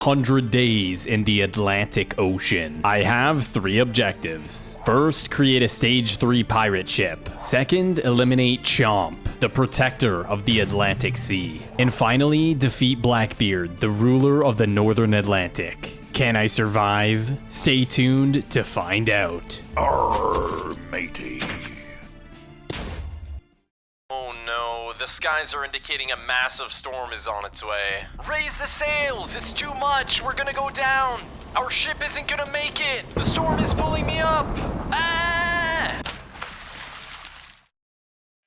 100 days in the Atlantic Ocean. I have 3 objectives. First, create a stage 3 pirate ship. Second, eliminate Chomp, the protector of the Atlantic Sea. And finally, defeat Blackbeard, the ruler of the Northern Atlantic. Can I survive? Stay tuned to find out. Arr, matey. Oh no, the skies are indicating a massive storm is on its way. Raise the sails, it's too much, we're gonna go down. Our ship isn't gonna make it. The storm is pulling me up. Ah!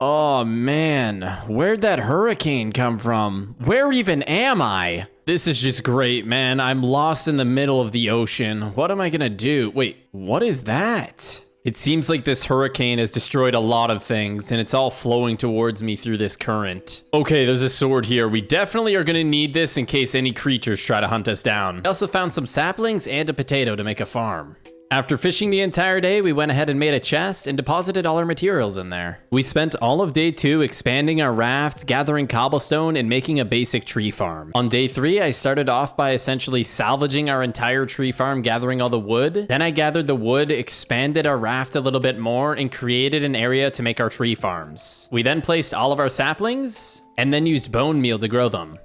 Oh man, where'd that hurricane come from? Where even am I? This is just great, man. I'm lost in the middle of the ocean. What am I gonna do? Wait, what is that? It seems like this hurricane has destroyed a lot of things, and it's all flowing towards me through this current. Okay, there's a sword here. We definitely are gonna need this in case any creatures try to hunt us down. I also found some saplings and a potato to make a farm. After fishing the entire day, we went ahead and made a chest and deposited all our materials in there. We spent all of day 2 expanding our raft, gathering cobblestone, and making a basic tree farm. On day 3, I started off by essentially salvaging our entire tree farm, gathering all the wood. Then I gathered the wood, expanded our raft a little bit more, and created an area to make our tree farms. We then placed all of our saplings, and then used bone meal to grow them.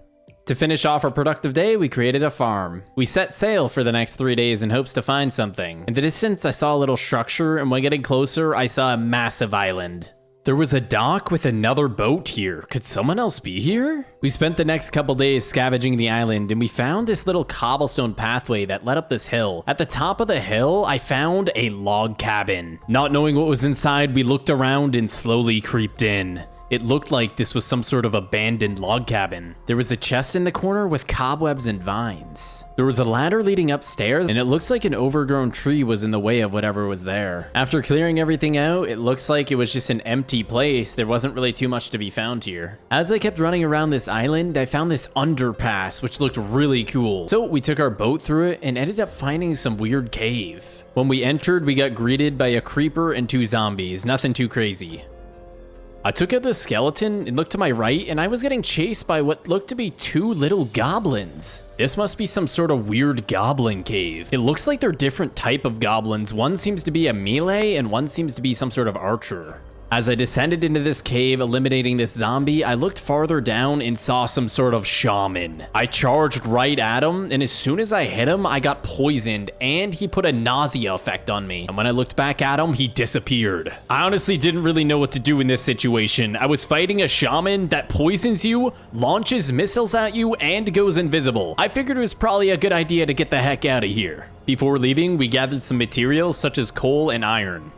To finish off our productive day, we created a farm. We set sail for the next 3 days in hopes to find something. In the distance, I saw a little structure, and when getting closer, I saw a massive island. There was a dock with another boat here. Could someone else be here? We spent the next couple days scavenging the island, and we found this little cobblestone pathway that led up this hill. At the top of the hill, I found a log cabin. Not knowing what was inside, we looked around and slowly creeped in. It looked like this was some sort of abandoned log cabin. There was a chest in the corner with cobwebs and vines. There was a ladder leading upstairs, and it looks like an overgrown tree was in the way of whatever was there. After clearing everything out, it looks like it was just an empty place. There wasn't really too much to be found here. As I kept running around this island, I found this underpass, which looked really cool. So we took our boat through it and ended up finding some weird cave. When we entered, we got greeted by a creeper and 2 zombies. Nothing too crazy. I took out the skeleton and looked to my right, and I was getting chased by what looked to be 2 little goblins. This must be some sort of weird goblin cave. It looks like they're different type of goblins. One seems to be a melee, and one seems to be some sort of archer. As I descended into this cave, eliminating this zombie, I looked farther down and saw some sort of shaman. I charged right at him, and as soon as I hit him, I got poisoned, and he put a nausea effect on me. And when I looked back at him, he disappeared. I honestly didn't really know what to do in this situation. I was fighting a shaman that poisons you, launches missiles at you, and goes invisible. I figured it was probably a good idea to get the heck out of here. Before leaving, we gathered some materials such as coal and iron.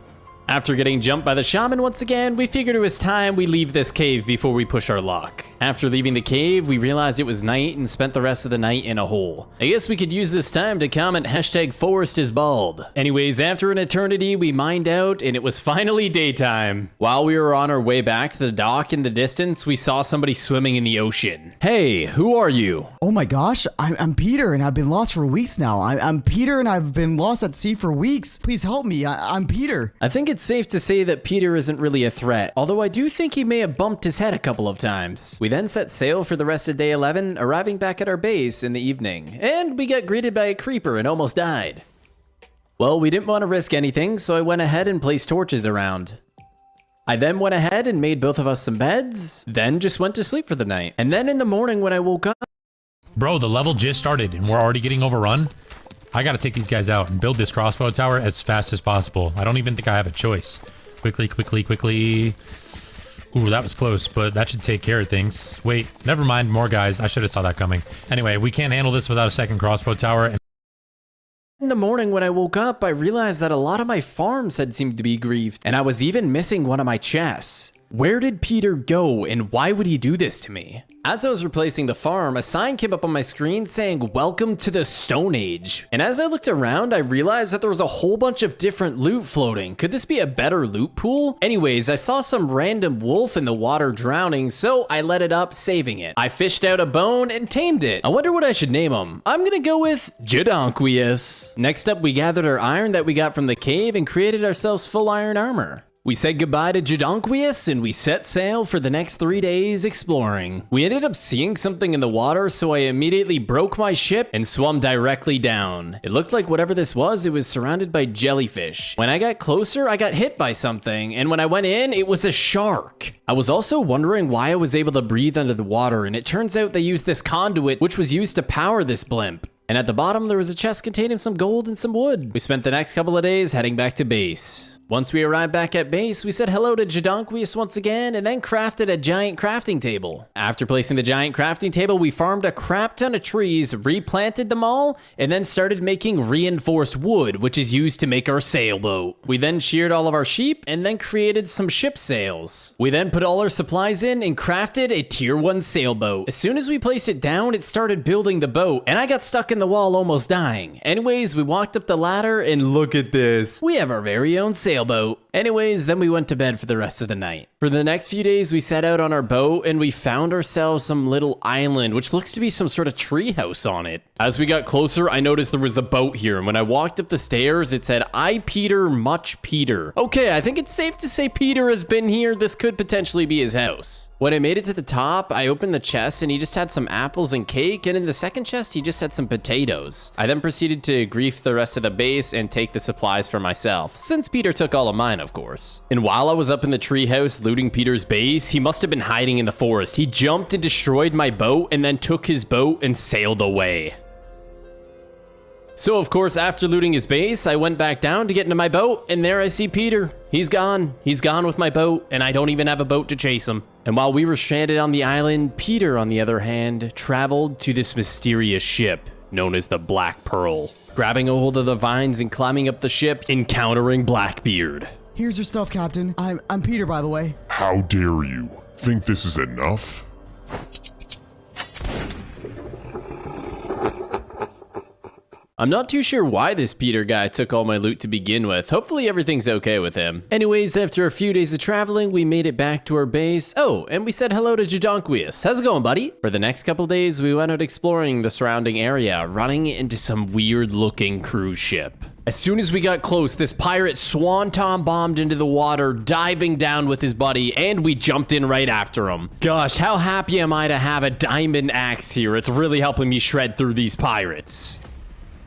After getting jumped by the shaman once again, we figured it was time we leave this cave before we push our luck. After leaving the cave, we realized it was night and spent the rest of the night in a hole. I guess we could use this time to comment #ForestIsBald. Anyways, after an eternity, we mined out and it was finally daytime. While we were on our way back to the dock in the distance, we saw somebody swimming in the ocean. Hey, who are you? Oh my gosh, I'm Peter and I've been lost for weeks now. I'm Peter and I've been lost at sea for weeks. Please help me, I'm Peter. I think it's safe to say that Peter isn't really a threat, although I do think he may have bumped his head a couple of times. We then set sail for the rest of day 11, arriving back at our base in the evening, and we got greeted by a creeper and almost died. Well, we didn't want to risk anything, so I went ahead and placed torches around. I then went ahead and made both of us some beds, then just went to sleep for the night. And then in the morning when I woke up... Bro, the level just started and we're already getting overrun. I gotta take these guys out and build this crossbow tower as fast as possible. I don't even think I have a choice. Quickly, quickly, quickly. Ooh, that was close, but that should take care of things. Wait, never mind, more guys. I should have saw that coming. Anyway, we can't handle this without a second crossbow tower. In the morning when I woke up, I realized that a lot of my farms had seemed to be griefed, and I was even missing one of my chests. Where did Peter go, and why would he do this to me? As I was replacing the farm, a sign came up on my screen saying, "Welcome to the Stone Age." And as I looked around, I realized that there was a whole bunch of different loot floating. Could this be a better loot pool? Anyways, I saw some random wolf in the water drowning, so I let it up, saving it. I fished out a bone and tamed it. I wonder what I should name him. I'm gonna go with Jadonquius. Next up, we gathered our iron that we got from the cave and created ourselves full iron armor. We said goodbye to Jadonquius and we set sail for the next 3 days exploring. We ended up seeing something in the water, so I immediately broke my ship and swam directly down. It looked like whatever this was, it was surrounded by jellyfish. When I got closer, I got hit by something, and when I went in, it was a shark. I was also wondering why I was able to breathe under the water, and it turns out they used this conduit which was used to power this blimp. And at the bottom, there was a chest containing some gold and some wood. We spent the next couple of days heading back to base. Once we arrived back at base, we said hello to Jadonquius once again and then crafted a giant crafting table. After placing the giant crafting table, we farmed a crap ton of trees, replanted them all, and then started making reinforced wood, which is used to make our sailboat. We then sheared all of our sheep and then created some ship sails. We then put all our supplies in and crafted a tier 1 sailboat. As soon as we placed it down, it started building the boat, and I got stuck in the wall almost dying. Anyways, we walked up the ladder and look at this. We have our very own sailboat. Anyways, then we went to bed for the rest of the night. For the next few days, we set out on our boat and we found ourselves some little island, which looks to be some sort of tree house on it. As we got closer, I noticed there was a boat here, and when I walked up the stairs, it said, "I Peter, much Peter." Okay, I think it's safe to say Peter has been here. This could potentially be his house. When I made it to the top, I opened the chest and he just had some apples and cake, and in the second chest, he just had some potatoes. I then proceeded to grief the rest of the base and take the supplies for myself, since Peter took all of mine, of course. And while I was up in the treehouse looting Peter's base, he must have been hiding in the forest. He jumped and destroyed my boat and then took his boat and sailed away. So of course, after looting his base, I went back down to get into my boat, and there I see Peter. He's gone. He's gone with my boat, and I don't even have a boat to chase him. And while we were stranded on the island, Peter, on the other hand, traveled to this mysterious ship known as the Black Pearl, grabbing a hold of the vines and climbing up the ship, encountering Blackbeard. Here's your stuff, Captain. I'm Peter, by the way. How dare you? Think this is enough? I'm not too sure why this Peter guy took all my loot to begin with. Hopefully everything's okay with him. Anyways, after a few days of traveling, we made it back to our base. Oh, and we said hello to Jadonquius. How's it going, buddy? For the next couple days, we went out exploring the surrounding area, running into some weird-looking cruise ship. As soon as we got close, this pirate swanton bombed into the water, diving down with his buddy, and we jumped in right after him. Gosh, how happy am I to have a diamond axe here? It's really helping me shred through these pirates.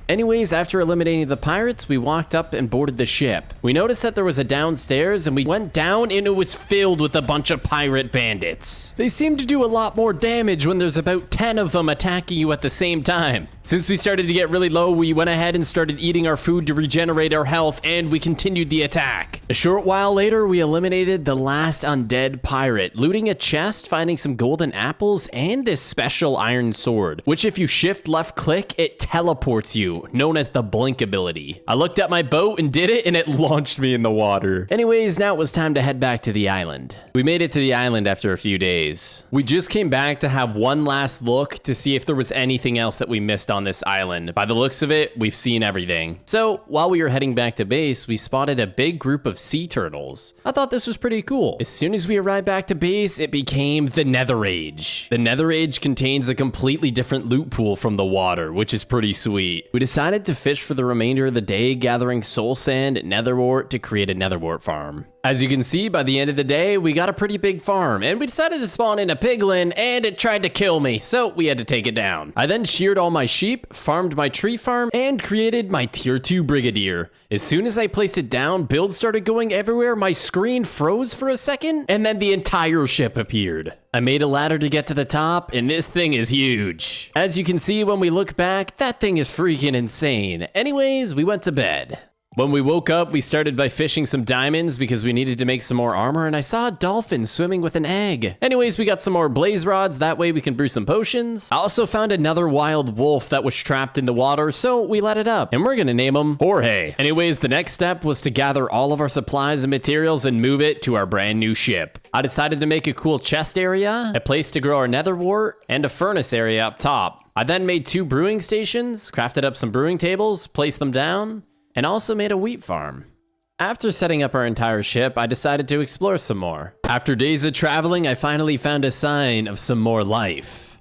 Anyways, after eliminating the pirates, we walked up and boarded the ship. We noticed that there was a downstairs, and we went down and it was filled with a bunch of pirate bandits. They seem to do a lot more damage when there's about 10 of them attacking you at the same time. Since we started to get really low, we went ahead and started eating our food to regenerate our health, and we continued the attack. A short while later, we eliminated the last undead pirate, looting a chest, finding some golden apples, and this special iron sword, which if you shift left click, it teleports you, known as the blink ability. I looked at my boat and did it, and it launched me in the water. Anyways, now it was time to head back to the island. We made it to the island after a few days. We just came back to have one last look to see if there was anything else that we missed on this island. By the looks of it, we've seen everything. So while we were heading back to base, we spotted a big group of sea turtles. I thought this was pretty cool. As soon as we arrived back to base, it became the Nether Age. The Nether Age contains a completely different loot pool from the water, which is pretty sweet. We decided to fish for the remainder of the day, gathering soul sand, netherwort to create a netherwort farm. As you can see, by the end of the day, we got a pretty big farm, and we decided to spawn in a piglin, and it tried to kill me, so we had to take it down. I then sheared all my sheep, farmed my tree farm, and created my tier 2 brigadier. As soon as I placed it down, builds started going everywhere, my screen froze for a second, and then the entire ship appeared. I made a ladder to get to the top, and this thing is huge. As you can see when we look back, that thing is freaking insane. Anyways, we went to bed. When we woke up, we started by fishing some diamonds because we needed to make some more armor, and I saw a dolphin swimming with an egg. Anyways, we got some more blaze rods, that way we can brew some potions. I also found another wild wolf that was trapped in the water, so we let it up, and we're gonna name him Jorge. Anyways, the next step was to gather all of our supplies and materials and move it to our brand new ship. I decided to make a cool chest area, a place to grow our netherwort, and a furnace area up top. I then made 2 brewing stations, crafted up some brewing tables, placed them down, and also made a wheat farm. After setting up our entire ship, I decided to explore some more. After days of traveling, I finally found a sign of some more life.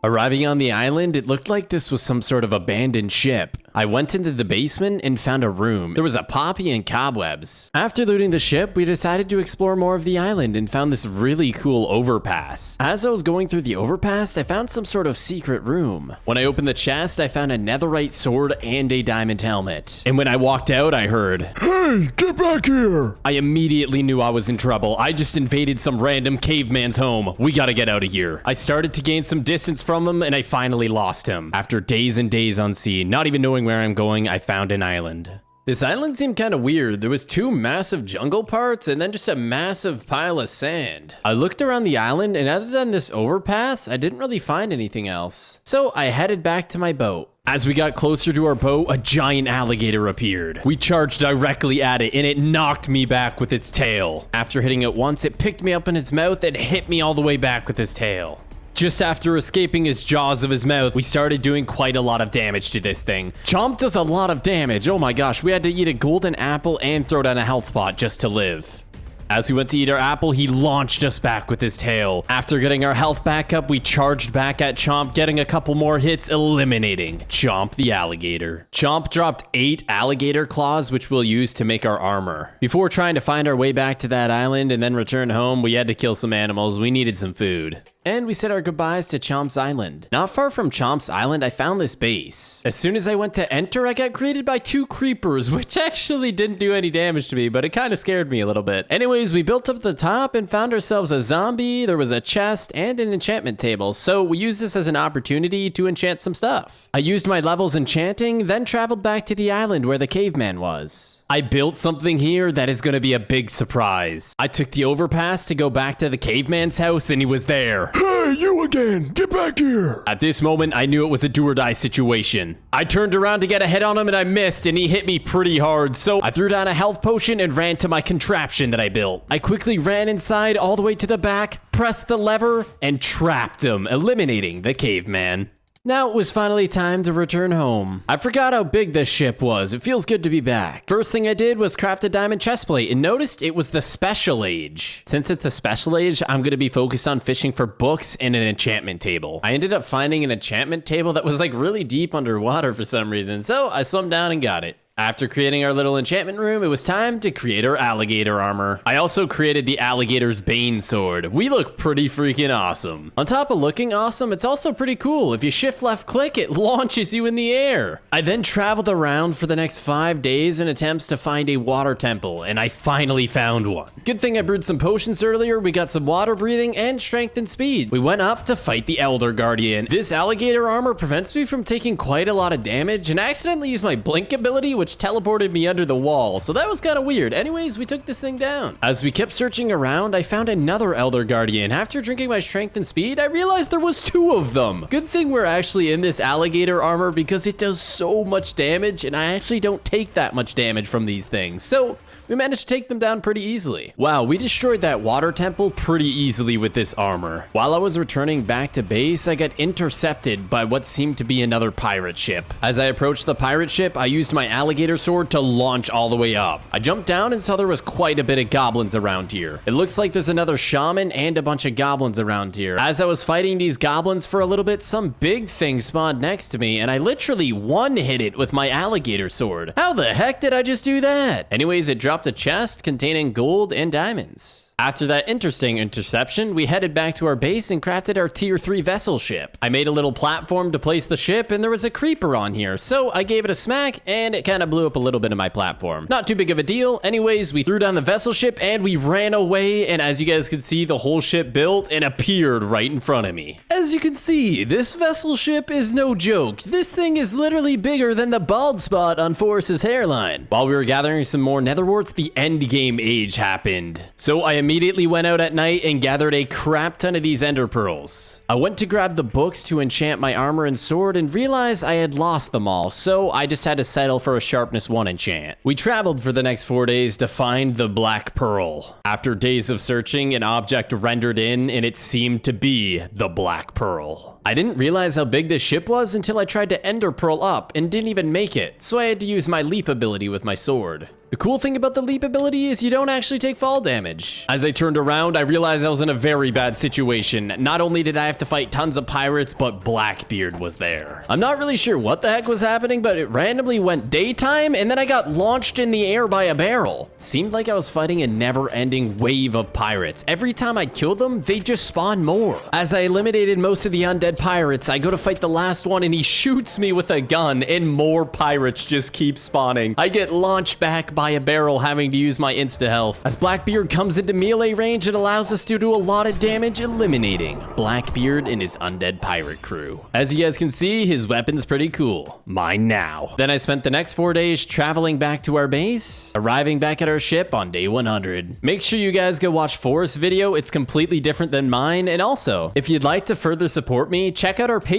Arriving on the island, it looked like this was some sort of abandoned ship. I went into the basement and found a room. There was a poppy and cobwebs. After looting the ship, we decided to explore more of the island and found this really cool overpass. As I was going through the overpass, I found some sort of secret room. When I opened the chest, I found a netherite sword and a diamond helmet. And when I walked out, I heard, Hey, get back here! I immediately knew I was in trouble. I just invaded some random caveman's home. We gotta get out of here. I started to gain some distance from him and I finally lost him. After days and days on sea, not even knowing where I'm going, I found an island. This island seemed kind of weird. There was 2 massive jungle parts and then just a massive pile of sand. I looked around the island and other than this overpass, I didn't really find anything else. So I headed back to my boat. As we got closer to our boat, a giant alligator appeared. We charged directly at it and it knocked me back with its tail. After hitting it once, it picked me up in its mouth and hit me all the way back with its tail. Just after escaping his jaws of his mouth, we started doing quite a lot of damage to this thing. Chomp does a lot of damage. Oh my gosh, we had to eat a golden apple and throw down a health pot just to live. As we went to eat our apple, he launched us back with his tail. After getting our health back up, we charged back at Chomp, getting a couple more hits, eliminating Chomp the alligator. Chomp dropped 8 alligator claws, which we'll use to make our armor. Before trying to find our way back to that island and then return home, we had to kill some animals. We needed some food. And we said our goodbyes to Chomp's Island. Not far from Chomp's Island, I found this base. As soon as I went to enter, I got greeted by 2 creepers, which actually didn't do any damage to me, but it kind of scared me a little bit. Anyways, we built up to the top and found ourselves a zombie, there was a chest, and an enchantment table, so we used this as an opportunity to enchant some stuff. I used my levels enchanting, then traveled back to the island where the caveman was. I built something here that is going to be a big surprise. I took the overpass to go back to the caveman's house and he was there. Hey, you again! Get back here! At this moment, I knew it was a do or die situation. I turned around to get a hit on him and I missed and he hit me pretty hard. So I threw down a health potion and ran to my contraption that I built. I quickly ran inside all the way to the back, pressed the lever, and trapped him, eliminating the caveman. Now it was finally time to return home. I forgot how big this ship was. It feels good to be back. First thing I did was craft a diamond chestplate and noticed it was the special age. Since it's the special age, I'm going to be focused on fishing for books and an enchantment table. I ended up finding an enchantment table that was like really deep underwater for some reason, so I swam down and got it. After creating our little enchantment room, it was time to create our alligator armor. I also created the alligator's bane sword. We look pretty freaking awesome. On top of looking awesome, it's also pretty cool. If you shift left click, it launches you in the air. I then traveled around for the next 5 days in attempts to find a water temple, and I finally found one. Good thing I brewed some potions earlier. We got some water breathing and strength and speed. We went up to fight the Elder Guardian. This alligator armor prevents me from taking quite a lot of damage, and I accidentally used my blink ability, which teleported me under the wall, so that was kind of weird. Anyways, we took this thing down. As we kept searching around, I found another Elder Guardian. After drinking my strength and speed, I realized there was 2 of them. Good thing we're actually in this alligator armor because it does so much damage, and I actually don't take that much damage from these things. So we managed to take them down pretty easily. Wow, we destroyed that water temple pretty easily with this armor. While I was returning back to base, I got intercepted by what seemed to be another pirate ship. As I approached the pirate ship, I used my alligator sword to launch all the way up. I jumped down and saw there was quite a bit of goblins around here. It looks like there's another shaman and a bunch of goblins around here. As I was fighting these goblins for a little bit, some big thing spawned next to me, and I literally one-hit it with my alligator sword. How the heck did I just do that? Anyways, it dropped a chest containing gold and diamonds. After that interesting interception, we headed back to our base and crafted our tier 3 vessel ship. I made a little platform to place the ship and there was a creeper on here, so I gave it a smack and it kind of blew up a little bit of my platform. Not too big of a deal. Anyways, we threw down the vessel ship and we ran away, and as you guys can see, the whole ship built and appeared right in front of me. As you can see, this vessel ship is no joke. This thing is literally bigger than the bald spot on Forrest's hairline. While we were gathering some more nether warts, the end game age happened. So I immediately went out at night and gathered a crap ton of these ender pearls. I went to grab the books to enchant my armor and sword and realized I had lost them all, so I just had to settle for a sharpness 1 enchant. We traveled for the next 4 days to find the black pearl. After days of searching, an object rendered in and it seemed to be the black pearl. I didn't realize how big this ship was until I tried to ender pearl up and didn't even make it, so I had to use my leap ability with my sword. The cool thing about the leap ability is you don't actually take fall damage. As I turned around, I realized I was in a very bad situation. Not only did I have to fight tons of pirates, but Blackbeard was there. I'm not really sure what the heck was happening, but it randomly went daytime, and then I got launched in the air by a barrel. Seemed like I was fighting a never-ending wave of pirates. Every time I killed them, they just spawned more. As I eliminated most of the undead pirates, I go to fight the last one, and he shoots me with a gun, and more pirates just keep spawning. I get launched back by a barrel, having to use my insta-health. As Blackbeard comes into melee range, it allows us to do a lot of damage, eliminating Blackbeard and his undead pirate crew. As you guys can see, his weapon's pretty cool. Mine now. Then I spent the next 4 days traveling back to our base, arriving back at our ship on day 100. Make sure you guys go watch Forrest's video. It's completely different than mine. And also, if you'd like to further support me, check out our Patreon.